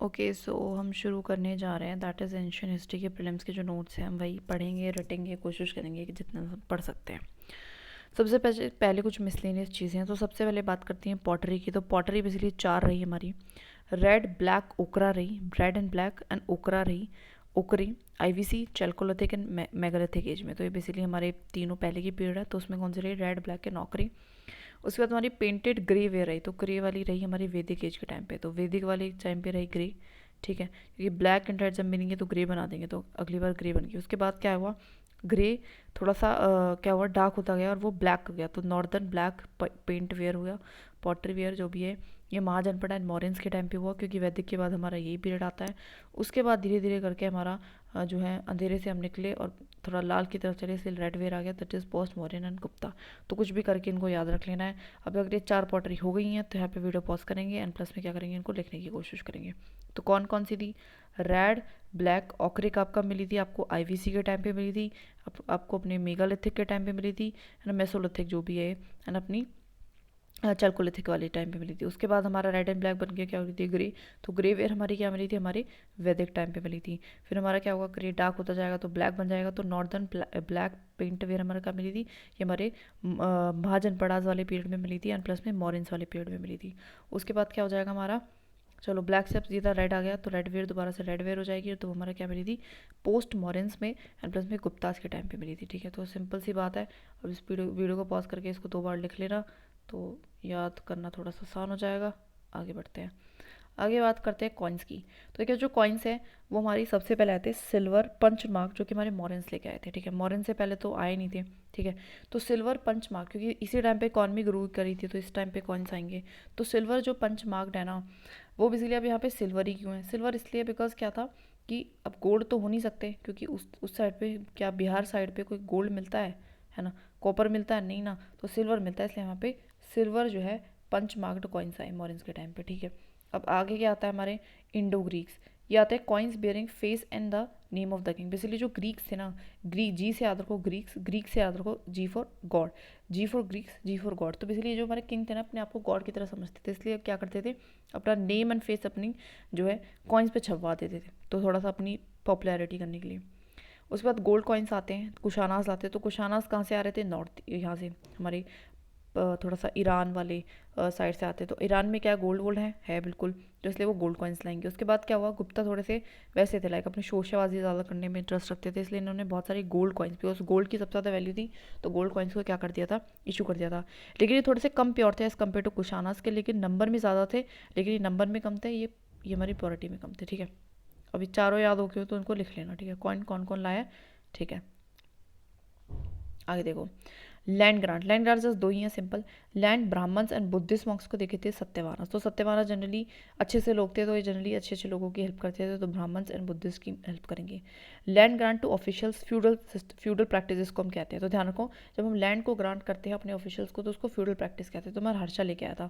Okay so हम शुरू करने जा रहे हैं। दैट इज़ एंशियंट हिस्ट्री के प्रीलिम्स के जो नोट्स हैं हम वही पढ़ेंगे, रटेंगे, कोशिश करेंगे कि जितना हम पढ़ सकते हैं। सबसे पहले कुछ मिसलेनियस चीज़ें हैं। तो सबसे पहले बात करती हैं पॉटरी की। तो पॉटरी बेसिकली 4 रही हमारी। रेड, ब्लैक, ओकरा रही, रेड एंड ब्लैक एंड ओकरा रही, ओकरी, IVC, chalcolithic and megalithic age में। तो ये बेसिकली हमारे तीनों पहले की पीरियड है। तो उसमें कौन सी रही? रेड, ब्लैक एंड ओकरी। उसके बाद हमारी पेंटेड ग्रे वेयर रही। तो ग्रे वाली रही हमारी वैदिक एज के टाइम पे। तो वैदिक वाली टाइम पे रही ग्रे, ठीक है, क्योंकि ब्लैक एंड रेड जब मिलेंगे तो ग्रे बना देंगे, तो अगली बार ग्रे बन गई। उसके बाद क्या हुआ? ग्रे थोड़ा सा क्या हुआ, डार्क होता गया और वो ब्लैक हो गया। तो नॉर्दर्न ब्लैक पेंट वेयर हो गया, पॉटरी वेयर जो भी है। ये महाजनपद एंड मॉरियंस के टाइम पे हुआ, क्योंकि वैदिक के बाद हमारा यही पीरियड आता है। उसके बाद धीरे धीरे करके हमारा जो है अंधेरे से हम निकले और थोड़ा लाल की तरफ चले, इसलिए रेड वेयर आ गया। That is post Mauryan and Gupta. तो कुछ भी करके इनको याद रख लेना है। अब अगर ये 4 पॉटरी हो गई हैं तो यहाँ पे वीडियो पॉज करेंगे एंड प्लस में क्या करेंगे, इनको लिखने की कोशिश करेंगे। तो कौन कौन सी थी? रेड, ब्लैक, ऑक्रिक आपका मिली थी, आपको आईवीसी के टाइम पे मिली थी, आपको अपने मेगालिथिक के टाइम पे मिली थी, एंड मेसोलिथिक जो भी है, एंड अपनी चैल्कोलिथिक वाले टाइम पे मिली थी। उसके बाद हमारा रेड एंड ब्लैक बन गया, क्या हो रही थी? ग्रे। तो ग्रे वेयर हमारी क्या मिली थी? हमारे वैदिक टाइम पे मिली थी। फिर हमारा क्या होगा? ग्रे डार्क होता जाएगा तो ब्लैक बन जाएगा। तो नॉर्दर्न ब्लैक पेंट वेयर हमारा क्या मिली थी? ये हमारे महाजनपड़ाज वाले पीरियड में मिली थी एंड प्लस में मॉरियंस वाले पीरियड में मिली थी। उसके बाद क्या हो जाएगा हमारा? चलो ब्लैक से अब सीधा रेड आ गया, तो रेड वेयर दोबारा से रेड वेयर हो जाएगी। तो हमारा क्या मिली थी? पोस्ट मॉरियंस में एंड प्लस में गुप्तास के टाइम पे मिली थी, ठीक है। तो सिंपल सी बात है। अब इस वीडियो को पॉज करके इसको 2 बार लिख लेना, तो याद करना थोड़ा सा आसान हो जाएगा। आगे बढ़ते हैं। आगे बात करते हैं कॉइन्स की। तो देखिए जो कॉइन्स है वो हमारी सबसे पहले आते हैं सिल्वर पंच मार्क, जो कि हमारे मॉरियंस लेके आए थे, ठीक है। मॉरियंस से पहले तो आए नहीं थे, ठीक है। तो सिल्वर पंच मार्क, क्योंकि इसी टाइम पे इकॉनमी ग्रो करी थी तो इस टाइम पे कॉइन्स आएंगे। तो सिल्वर जो पंच मार्क है ना, वो बेसिकली अब यहाँ पे सिल्वर ही क्यों है? सिल्वर इसलिए बिकॉज क्या था कि अब गोल्ड तो हो नहीं सकते, क्योंकि उस साइड पे क्या बिहार साइड पे कोई गोल्ड मिलता है ना? कॉपर मिलता है नहीं ना, तो सिल्वर मिलता है, इसलिए यहाँ पे सिल्वर जो है पंच मार्क्ड कॉइन्स आए मॉरियंस के टाइम पे, ठीक है। अब आगे क्या आता है हमारे? Indo Greeks. ये आता है coins bearing face and the name of the king. Basically जो ग्रीक्स थे ना, ग्रीक जी से याद रखो, ग्रीक्स, ग्रीक से याद रखो G for god, G for Greeks, G for god. तो बेसिकली जो हमारे किंग थे ना, अपने आप को गॉड की तरह समझते थे, इसलिए क्या करते थे? अपना नेम एंड फेस अपनी जो है कॉइन्स पे छपवा देते थे, तो थोड़ा सा अपनी पॉपुलैरिटी करने के लिए। उसके बाद गोल्ड कॉइन्स आते हैं, कुशानास लाते हैं। तो कुशानास कहाँ से आ रहे थे? नॉर्थ, यहाँ से हमारे थोड़ा सा ईरान वाले साइड से आते हैं। तो ईरान में क्या गोल्ड वोल्ड है बिल्कुल, तो इसलिए वो गोल्ड कॉइन्स लाएंगे। उसके बाद क्या हुआ? गुप्ता थोड़े से वैसे थे, लाइक अपनी शोशाबाजी ज़्यादा करने में इंटरेस्ट रखते थे, इसलिए इन्होंने बहुत सारी गोल्ड कॉइन्स, बिकॉज गोल्ड की सबसे ज़्यादा वैल्यू थी, तो गोल्ड कॉइन्स को क्या कर दिया था? इशू कर दिया था। लेकिन ये थोड़े से कम प्योर थे एज़ कम्पेयर टू कुशानास के, लेकिन नंबर में ज़्यादा थे, लेकिन ये नंबर में कम थे, ये हमारी प्योरिटी में कम थे, ठीक है। अभी चारों याद हो गए तो उनको लिख लेना, ठीक है, कौन कौन कौन लाया, ठीक है। आगे देखो, land grant. Land grant just 2 ही हैं, simple. Land Brahmins and Buddhist monks को देखे थे सत्यवानस। तो सत्यवानस जनरली अच्छे से लोग थे, तो ये जनरली अच्छे अच्छे लोगों की हेल्प करते थे, तो ब्राह्मण्स एंड बुद्धिस्ट की हेल्प करेंगे। Land grant to officials, feudal practice को हम कहते हैं। तो ध्यान रखो, जब हम लैंड को ग्रांट करते हैं अपने ऑफिशियल्स को, तो उसको फ्यूडल प्रैक्टिस कहते हैं। तो हमारा हर्षा लेके आया था।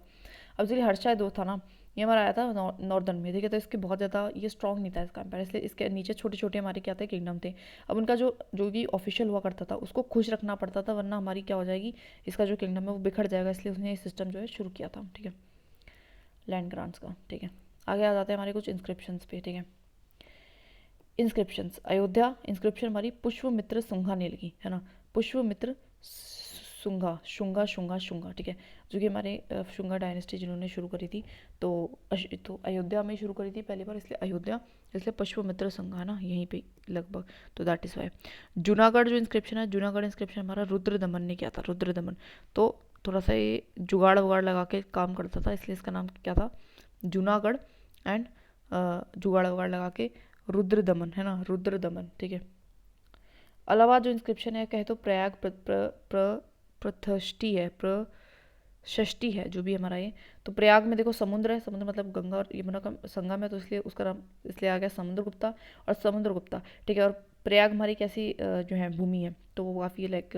अब जो हर्षा दो था ना, ये हमारा आया था नॉर्दर्न में, ठीक है। तो इसके बहुत ज़्यादा ये स्ट्रॉन्ग नहीं था इसका एम्पायर, इसलिए इसके नीचे छोटे छोटे हमारे क्या थे? किंगडम थे। अब उनका जो जो भी ऑफिशियल हुआ करता था उसको खुश रखना पड़ता था, वरना हमारी क्या हो जाएगी? इसका जो किंगडम है वो बिखर जाएगा, इसलिए उसने ये सिस्टम जो है शुरू किया था, ठीक है, लैंड ग्रांट्स का, ठीक है। आगे आ जाते हैं हमारे कुछ इंस्क्रिप्शंस पे, ठीक है। इंस्क्रिप्शंस अयोध्या, इंस्क्रिप्शन हमारी पुष्पमित्र शुंगा ने लिखी है ना, पुष्पमित्र शुंगा, शुंगा शुंगा शुंगा, ठीक है, जो कि हमारे शुंगा डायनेस्टी जिन्होंने शुरू करी थी। तो अयोध्या में शुरू करी थी पहली बार, इसलिए अयोध्या, इसलिए पुष्पमित्र शुंगा है ना, यहीं पे लगभग, तो दैट इज़ वाई। जूनागढ़ जो इंस्क्रिप्शन है, जूनागढ़ इंस्क्रिप्शन हमारा रुद्र दमन ने किया था, रुद्र दमन। तो थोड़ा सा ये जुगाड़ वुगाड़ लगा के काम करता था, इसलिए इसका नाम क्या था? जूनागढ़ एंड जुगाड़ वुगाड़ लगा के रुद्र दमन है ना, रुद्र दमन, ठीक है। इलाहाबाद जो इंस्क्रिप्शन है, कहे तो प्रयाग प्रथष्टि है, प्रशष्टि है, जो भी हमारा ये। तो प्रयाग में देखो समुद्र है, समुद्र मतलब गंगा और यमुना का संगम है, तो इसलिए उसका नाम इसलिए आ गया समुद्रगुप्ता और समुद्रगुप्ता, ठीक है। और प्रयाग हमारी कैसी जो है भूमि है, तो वो काफ़ी लाइक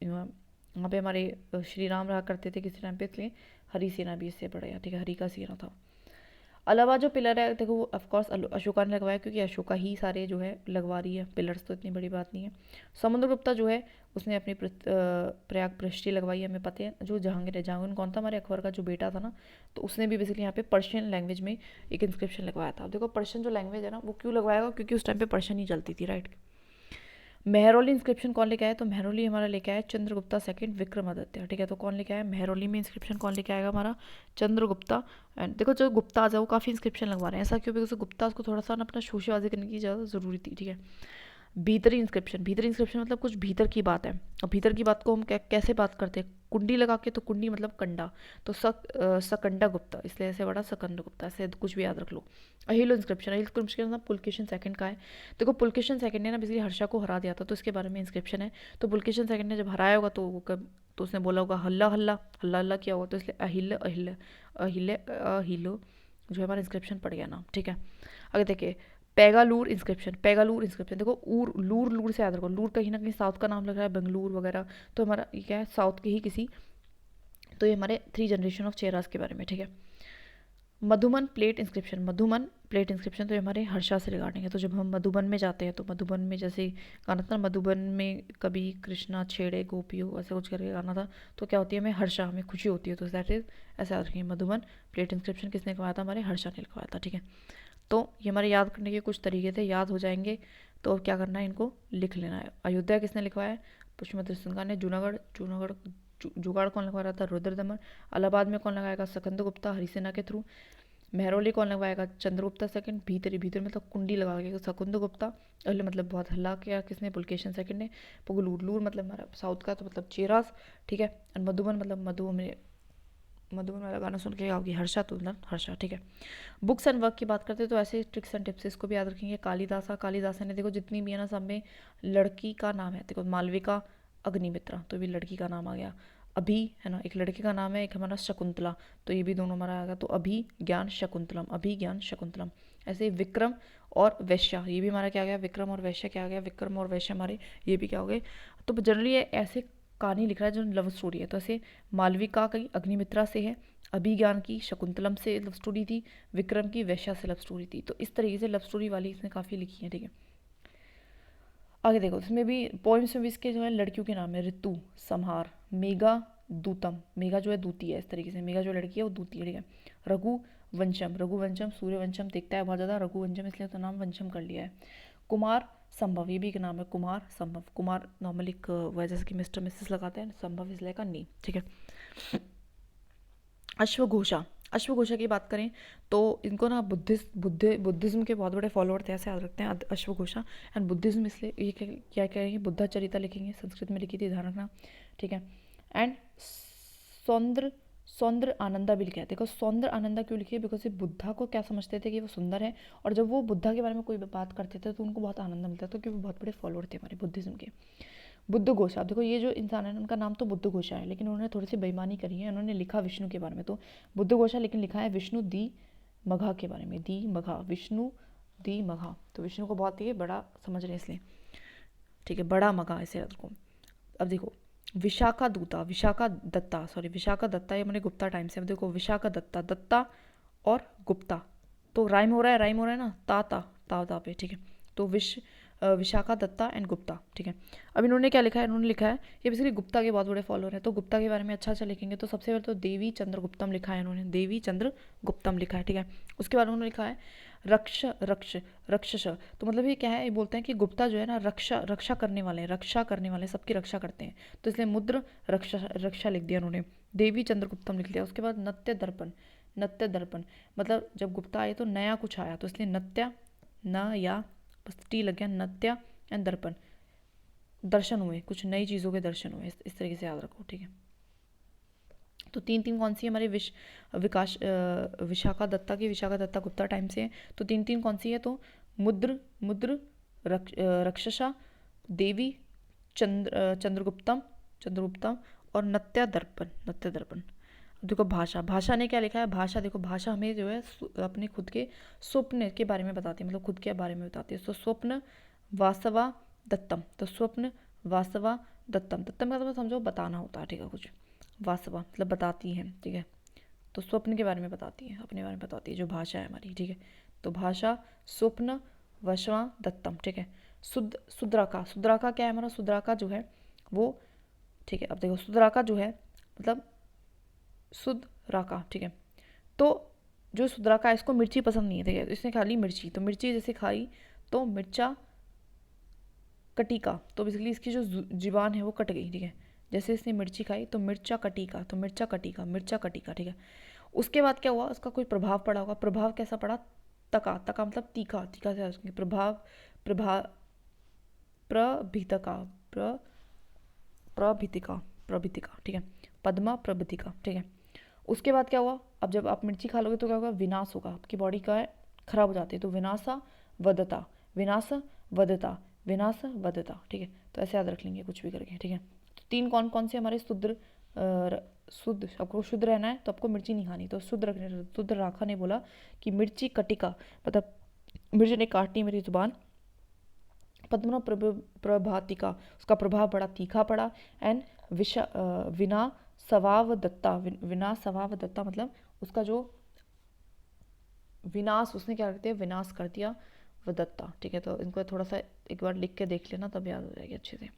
वहाँ पे हमारे श्री राम रहा करते थे किसी टाइम पे, इसलिए हरी सेना भी इससे पड़ेगा, ठीक है, हरी का सेना था। इलाहाबाद जो पिलर है देखो वो ऑफकोर्स अशोका ने लगवाया, क्योंकि अशोका ही सारे जो है लगवा रही है पिलर्स, तो इतनी बड़ी बात नहीं है। समुद्रगुप्ता जो है उसने अपनी प्रयाग पृष्ठी लगवाई है, हमें पता है। जो जहांगीर है, जहांगीर कौन था, हमारे अकबर का जो बेटा था ना, तो उसने भी बेसिकली यहाँ पे पर्शियन लैंग्वेज में एक इंस्क्रिप्शन लगवाया था। देखो पर्शियन जो लैंग्वेज है ना, वो क्यों लगवाएगा, क्योंकि उस टाइम पे पर्शियन ही चलती थी, राइट। मेहरौली इंस्क्रिप्शन कौन लेके आया, तो मेहरौली हमारा लेके आया चंद्रगुप्ता सेकंड विक्रमादित्य, ठीक है। तो कौन लेके आया मेहरौली में इंस्क्रिप्शन, कौन लेके आएगा हमारा चंद्रगुप्ता। एंड देखो जो गुप्ता आ जाओ काफ़ी इंस्क्रिप्शन लगवा रहे हैं, ऐसा क्यों, बिकॉज गुप्ता को थोड़ा सा ना अपना शोशेबाजी करने की ज़्यादा ज़रूरी थी, ठीक है। भीतरी इंस्क्रिप्शन, भीतरी इंस्क्रिप्शन मतलब कुछ भीतर की बात है। और भीतर की बात को हम कैसे बात करते हैं, कुंडी लगा के, तो कुंडी मतलब कंडा, तो सकंडा गुप्ता, इसलिए ऐसे बड़ा सकंड गुप्ता, ऐसे कुछ भी याद रख लो। अहिलो इंस्क्रिप्शन, अहिलो इंस्क्रिप्शन मतलब पुलकेशन सेकंड का है। देखो पुलकेशन सेकंड ने ना बेसिकली हर्षा को हरा दिया था, तो इसके बारे में इंस्क्रिप्शन है। तो पुलकेशन सेकंड ने जब हराया होगा तो वो कब, तो उसने बोला होगा हल्ला हल्ला हल्ला हल्ला किया होगा, तो इसलिए अहिल अहिल अहिल अहिलो जो हमारा इंस्क्रिप्शन पड़ गया ना, ठीक है। आगे देखिए पेगालूर इंस्क्रिप्शन, पेगालूर इंस्क्रिप्शन देखो ऊर लूर, लूर से याद रखो, लूर कहीं ना कहीं साउथ का नाम लग रहा है, बेंगलुरु वगैरह, तो हमारा ये क्या है, साउथ के ही किसी, तो ये हमारे 3 जनरेशन ऑफ चेहरास के बारे में, ठीक है। Madhuban plate inscription, Madhuban plate inscription तो ये हमारे हर्षा से रिगार्डिंग है। तो जब हम मधुबन में जाते हैं, तो मधुबन में जैसे गाना था ना, मधुबन में कभी कृष्णा छेड़े गोपियों, ऐसे कुछ करके गाना था, तो क्या होती है, हमें हर्षा, हमें खुशी होती है, तो दैट इज ऐसा याद रखिए। मधुबन प्लेट इंस्क्रिप्शन किसने लिखवाया था, हमारे हर्षा ने लिखवाया था, ठीक है। तो ये हमारे याद करने के कुछ तरीके थे, याद हो जाएंगे। तो अब क्या करना है, इनको लिख लेना है। अयोध्या किसने लिखवाया है, पुष्पमंत्र सिंह ने। जूनागढ़, जूनागढ़ जुगाड़ कौन लगवा रहा था, रुद्रदमन। इलाहाबाद में कौन लगाएगा, सकंद गुप्ता हरिसेना के थ्रू। मेहरौली कौन लगवाएगा, चंद्रगुप्ता सेकंड। भीतरी, भीतर मतलब कुंडी लगा के सकंद गुप्ता। अहले मतलब बहुत हल्ला किया किसने, पुलकेशन सेकंड ने। पुगलूर, लूर मतलब हमारा साउथ का, तो मतलब चेरास, ठीक है। और मधुबन मतलब मधु में, मधुबन वाला गाना सुन के आओगी हर्षा, तो मतलब हर्षा, ठीक है। बुक्स एंड वर्क की बात करते हैं, तो ऐसे ट्रिक्स एंड टिप्स इसको भी याद रखेंगे। कालिदासा, कालिदासा ने देखो जितनी भी है ना, सब में लड़की का नाम है। देखो मालविका, अग्निमित्रा, तो भी लड़की का नाम आ गया। अभी है ना, एक लड़के का नाम है, एक हमारा शकुंतला, तो ये भी दोनों हमारा आएगा। तो अभी ज्ञान शकुंतलम, अभी ज्ञान शकुंतलम। ऐसे विक्रम और वैश्या, ये भी हमारा क्या आ गया, विक्रम और वैश्य क्या आ गया, विक्रम और वैश्य हमारे ये भी क्या हो गए। तो जनरली ऐसे कहानी लिख रहा है जो लव स्टोरी है, तो ऐसे मालविका की अग्निमित्रा से है, अभिज्ञान की शकुंतलम से लव स्टोरी थी, विक्रम की वैश्या से लव स्टोरी थी। तो इस तरीके से लव स्टोरी वाली इसने काफ़ी लिखी है, ठीक है। आगे देखो इसमें भी पोइम्स में भी इसके जो है लड़कियों के नाम है, ऋतु, संहार, मेघा, दूतम, मेघा जो है दूती है, इस तरीके से मेघा जो लड़की है वो दूती है, ठीक है। रघु वंशम, रघुवंशम, सूर्यवंशम देखता है बहुत ज़्यादा, रघुवंशम इसलिए तो नाम वंशम कर लिया है। कुमार संभव, ये भी एक नाम है, कुमार संभव। कुमार नॉर्मली एक वह जैसे कि मिस्टर मिसेस लगाते हैं, संभव इसलिए का नहीं, ठीक है। अश्वघोषा, अश्वघोषा की बात करें तो इनको ना बुद्धिज्म के बहुत बड़े फॉलोअर थे, ऐसे याद रखते हैं अश्वघोषा। एंड बुद्धिज्म इसलिए ये क्या करेंगे, बुद्धा चरिता लिखेंगे, संस्कृत में लिखी थी, ध्यान रखना, ठीक है। एंड सौंद्र, सौंद्र आनंदा भी लिखा है। देखो सौंद्र आनंदा क्यों लिखी है, बिकॉज ये बुद्धा को क्या समझते थे कि वो सुंदर है, और जब वो बुद्धा के बारे में कोई बात करते थे तो उनको बहुत आनंद मिलता था, क्योंकि वो बहुत बड़े फॉलोअर थे हमारे बुद्धिज्म के। बुद्ध घोष, आप देखो ये जो इंसान है उनका नाम तो बुद्ध घोषा है, लेकिन उन्होंने थोड़ी सी बेईमानी करी है, उन्होंने लिखा विष्णु के बारे में, तो बुद्ध घोषा, लेकिन लिखा है विष्णु दी मघा के बारे में, दी मघा, विष्णु दी मघा, तो विष्णु को बहुत ही बड़ा समझ रहे हैं इसलिए, ठीक है, बड़ा मघा ऐसे रखो। अब देखो विशाखा दूता, विशाखा दत्ता, सॉरी विशाखा दत्ता, ये मैंने गुप्ता टाइम से। अब देखो विशाखा दत्ता, दत्ता और गुप्ता, तो राइम हो रहा है, राइम हो रहा है ना, ता पे, ठीक है। तो विशाखा दत्ता एंड गुप्ता, ठीक है। अब इन्होंने क्या लिखा है, इन्होंने लिखा है, ये बेसिकली गुप्ता के बहुत बड़े फॉलोअर है, तो गुप्ता के बारे में अच्छा अच्छा लिखेंगे। तो सबसे पहले तो देवी चंद्रगुप्तम लिखा है इन्होंने, देवी चंद्र गुप्तम लिखा है, ठीक है। उसके बाद उन्होंने लिखा है रक्ष रक्ष रक्षस, तो मतलब ये क्या है, ये बोलते हैं कि गुप्ता जो है ना रक्षा करने वाले हैं, रक्षा करने वाले, सबकी रक्षा करते हैं, तो इसलिए मुद्र रक्षा लिख दिया उन्होंने, देवी चंद्रगुप्तम लिख दिया। उसके बाद नत्य दर्पण, नत्य दर्पण मतलब जब गुप्ता आए तो नया कुछ आया, तो इसलिए नत्या, न या बस टी लग गया, नत्या एंड दर्पण, दर्शन हुए, कुछ नई चीज़ों के दर्शन हुए, इस तरीके से याद रखो, ठीक है। तो तीन तीन कौन सी है हमारी विशाखा दत्ता की, विशाखा दत्ता गुप्ता टाइम से है, तो तीन तीन कौन सी है, तो मुद्र रक्षसा, देवी चंद्रगुप्तम चंद्रगुप्तम और नत्या दर्पण, नत्या दर्पण। देखो भाषा, भाषा ने क्या लिखा है, भाषा देखो, भाषा हमें जो है अपने खुद के स्वप्न के बारे में बताती है, मतलब खुद के बारे में बताती है। तो स्वप्न वासवा दत्तम, तो स्वप्न वासवा दत्तम, दत्तम का मतलब समझो बताना होता है, ठीक है, कुछ वासवा मतलब बताती है, ठीक है। तो स्वप्न के बारे में बताती है, अपने बारे में बताती है, जो भाषा है हमारी, ठीक है। तो भाषा स्वप्न वशवा दत्तम, ठीक है। सुद्राका, सुद्राका क्या है हमारा, सुद्राका जो है वो, ठीक है। अब देखो सुद्राका जो है मतलब सुद्राका, ठीक है। तो जो सुद्राका है इसको मिर्ची पसंद नहीं है, ठीक है। इसने खा ली मिर्ची, तो मिर्ची जैसे खाई तो मिर्चा कटिका, तो बेसिकली इसकी जो जीवान है वो कट गई, ठीक है। जैसे इसने मिर्ची खाई तो मिर्चा कटिका, तो मिर्चा कटिका, मिर्चा कटिका, ठीक है। उसके बाद क्या हुआ, उसका कोई प्रभाव पड़ा होगा, प्रभाव कैसा पड़ा, तका, तका मतलब तीखा, तीखा से प्रभाव, प्रभाव, प्रभितका, प्रभितिका, प्रभितिका, ठीक है। पद्मा प्रभितिका, ठीक है। उसके बाद क्या हुआ, अब जब आप मिर्ची खा लोगे तो क्या होगा, विनाश होगा, आपकी बॉडी का है खराब हो जाती है, तो विनाशा वदता, विनाश वदता, विनाश वदता, ठीक है। तो ऐसे याद रख लेंगे कुछ भी करके, ठीक है। तो 3 कौन कौन से हमारे शुद्ध, आपको शुद्ध रहना है तो आपको मिर्ची नहीं खानी, तो शुद्ध रखने, शुद्ध राखा ने बोला कि मिर्ची कटिका मतलब मिर्ची ने काटनी मेरी जुबान, पद्मना प्रभातिका, उसका प्रभाव बड़ा तीखा पड़ा, एंड विना स्वभाव दत्ता, विना स्वभाव दत्ता मतलब उसका जो विनाश, उसने क्या करते हैं, विनाश कर दिया वो दत्ता, ठीक है। तो इनको थोड़ा सा एक बार लिख के देख लेना तब याद हो जाएगी अच्छे से।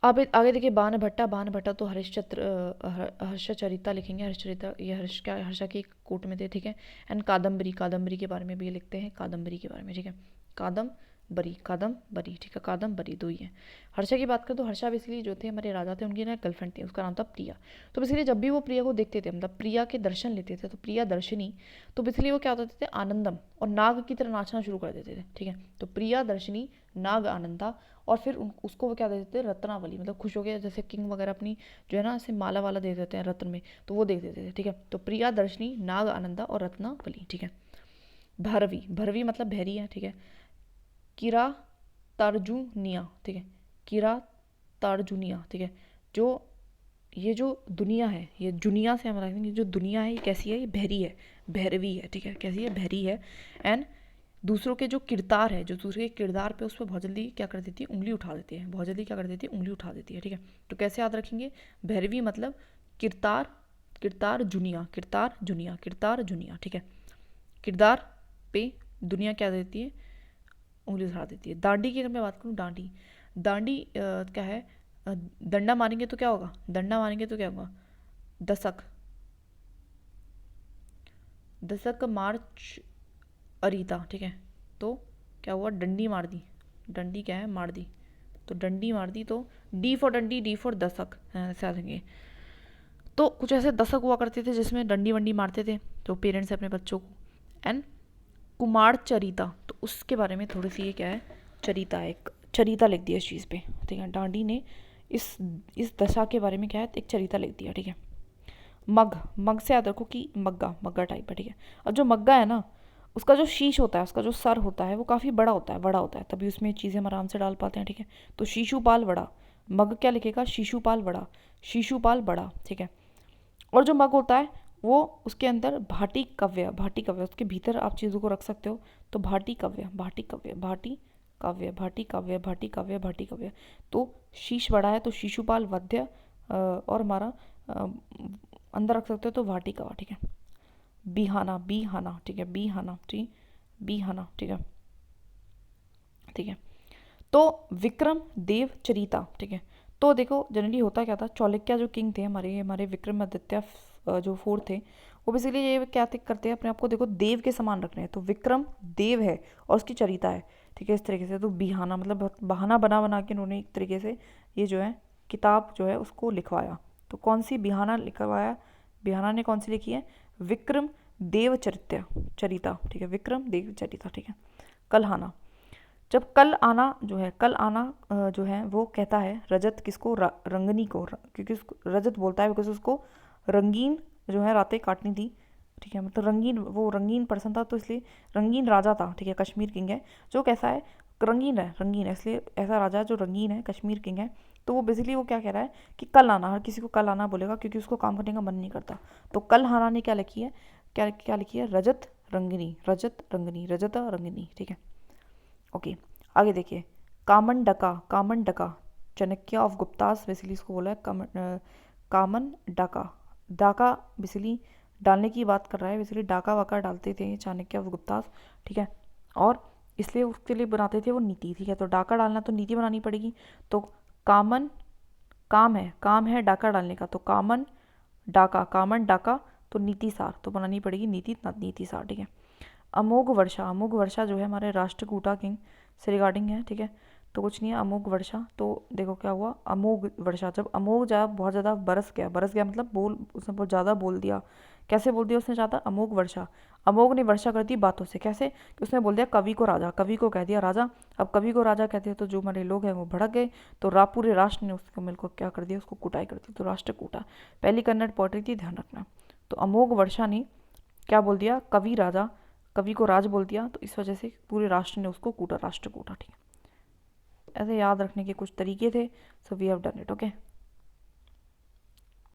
अब आगे देखिए बाण भट्टा, बाण भट्टा तो हर्षचरिता लिखेंगे, हर्षचरिता ये हर्ष क्या, हर्षा की कोट में थे, ठीक है। एंड कादम्बरी, कादम्बरी के बारे में भी ये लिखते हैं, कादम्बरी के बारे में, ठीक है। कादम्बरी, कादम्बरी, ठीक है, कादम्बरी 2 ही है। हर्षा की बात करें तो हर्षा बेसिकली जो थे हमारे राजा थे, उनकी ना गर्लफ्रेंड थी, उसका नाम था प्रिया। तो बेसिकली जब भी वो प्रिया को देखते थे, मतलब प्रिया के दर्शन लेते थे, तो प्रिया दर्शनी, तो बेसिकली वो क्या होते थे, आनंदम, और नाग की तरह नाचना शुरू कर देते थे, ठीक है। तो प्रिया दर्शनी नाग आनंदा, और फिर उसको वो क्या दे देते थे, रत्नावली, मतलब खुश हो गया, जैसे किंग वगैरह अपनी जो है ना ऐसे माला वाला दे देते हैं रत्न में, तो वो दे देते थे, ठीक है। तो प्रिया दर्शनी नाग आनंदा और रत्नावली, ठीक है। भरवी, भरवी मतलब भैरी है, ठीक है। किरा तार्जुनिया, ठीक है, किरा तार्जुनिया, ठीक है। जो ये जो दुनिया है, ये जुनिया से हम रखेंगे, जो दुनिया है ये कैसी है, ये भैरी है, भैरवी है, ठीक है, कैसी है, भैरी है। एंड दूसरों के जो किरदार है, जो दूसरे के किरदार पे उस पर बहुत जल्दी क्या कर देती है, उंगली उठा देती है, बहुत जल्दी क्या कर देती है, उंगली उठा देती है, ठीक है। तो कैसे याद रखेंगे, भैरवी मतलब किरदार, किरदार जुनिया, किरदार जुनिया, किरदार जुनिया, ठीक है। किरदार पे दुनिया क्या देती है, उंगली उठा देती है। डांडी की अगर मैं बात करूँ, डांडी, डांडी क्या है, डंडा मारेंगे तो क्या होगा, डंडा मारेंगे तो क्या होगा, दशक, दशक मार्च अरीता, ठीक है। तो क्या हुआ, डंडी मार दी, डंडी क्या है, मार दी, तो डंडी मार दी, तो डी फॉर डंडी, डी फॉर दशक, ऐसे आ जाएंगे। तो कुछ ऐसे दशक हुआ करते थे जिसमें डंडी वंडी मारते थे तो पेरेंट्स अपने बच्चों को। एंड कुमार चरिता, तो उसके बारे में थोड़ी सी ये क्या है, चरिता, एक चरिता लिख दिया इस चीज़ पे, ठीक है। डांडी ने इस दशा के बारे में क्या है, एक चरिता लिख दिया, ठीक है। मग, मग से याद रखो कि मग्गा, मग्गा टाइप है, ठीक है। अब जो मग्गा है ना, उसका जो शीश होता है, उसका जो सर होता है वो काफ़ी बड़ा होता है, बड़ा होता है, तभी उसमें चीज़ें हम आराम से डाल पाते हैं, ठीक है। तो शिशुपाल बड़ा, मग क्या लिखेगा, शिशुपाल बड़ा, शिशुपाल बड़ा, ठीक है। और जो मग होता है वो उसके अंदर भाटी कव्य, भाटी कव्य, उसके भीतर आप चीज़ों को रख सकते हो, तो भाटी कव्य, भाटी कव्य, भाटी काव्य, भाटी काव्य, भाटी काव्य, भाटी काव्य। तो शीश बड़ा है तो शिशुपाल वध्य, और हमारा अंदर रख सकते हो तो वाटिका, ठीक है। बिहाना, बिहाना, ठीक है, बिहाना, ठीक, बिहाना, ठीक है, ठीक है। तो विक्रम देव चरिता, ठीक है। तो देखो जनरली होता क्या था, चालुक्य जो किंग थे हमारे, हमारे विक्रमादित्य जो 4 थे, वो बेसिकली ये क्या करते हैं, अपने आप को देखो देव के समान रख रहे हैं, तो विक्रम देव है और उसकी चरिता है, ठीक है, इस तरीके से। तो बिहाना मतलब बहाना बना बना के उन्होंने एक तरीके से ये जो है किताब जो है उसको लिखवाया। तो कौन सी बिहाना लिखवाया, बिहाना ने कौन सी लिखी है, विक्रम देव चरिता, ठीक है, विक्रम देव चरिता, ठीक है। कलहाना, जब कल आना जो है, कल आना जो है वो कहता है रजत किसको, रंगनी को, क्योंकि उसको रजत बोलता है बिकॉज उसको रंगीन जो है रातें काटनी थी, ठीक है। मतलब रंगीन, वो रंगीन पर्सन था तो इसलिए रंगीन राजा था, ठीक है, कश्मीर किंग है जो कैसा है, रंगीन है, रंगीन है, इसलिए ऐसा राजा जो रंगीन है, कश्मीर किंग है। तो वो बेसिकली वो क्या कह रहा है कि कल आना, हर किसी को कल आना बोलेगा क्योंकि उसको काम करने का मन नहीं करता। तो कल हाना ने क्या लिखी है, क्या क्या लिखी है, रजत रंगनी, रजत रंगनी, रजत रंगनी, ठीक है। ओके, आगे देखिए, कामन डका, कामन डका, चाणक्य ऑफ गुप्तास बेसिकली इसको बोला है, कामन डाका, डाका बेसिकली डालने की बात कर रहा है, बेसिकली डाका वाका डालते थे चाणक्य और गुप्ता, ठीक है, और इसलिए उसके लिए बनाते थे वो नीति, ठीक है। तो डाका डालना तो नीति बनानी पड़ेगी, तो कामन काम है डाका डालने का, तो कामन डाका, तो नीति सार तो बनानी पड़ेगी नीति सार, ठीक है। अमोघ वर्षा जो है हमारे राष्ट्रकूटा किंग से रिगार्डिंग है, ठीक है। तो कुछ नहीं है, अमोघ वर्षा, तो देखो क्या हुआ, अमोघ वर्षा, जब अमोघ जब बहुत ज़्यादा बरस गया मतलब उसने बहुत ज़्यादा बोल दिया। कैसे बोल दिया उसने ज़्यादा? अमोघ वर्षा, अमोघ ने वर्षा कर दी बातों से। कैसे कि उसने बोल दिया कवि को राजा, कवि को कह दिया राजा। अब कवि को राजा कहते हैं तो जो हमारे लोग हैं वो भड़क गए, तो पूरे राष्ट्र ने उसको मिलकर क्या कर दिया, उसको कुटाई कर दी। तो राष्ट्रकूटा पहली कन्नड़ पोएट्री थी, ध्यान रखना। तो अमोघ वर्षा ने क्या बोल दिया, कवि को राज बोल दिया, तो इस वजह से पूरे राष्ट्र ने उसको कूटा, राष्ट्र कूटा, ठीक है। ऐसे याद रखने के कुछ तरीके थे, so we have done it, okay.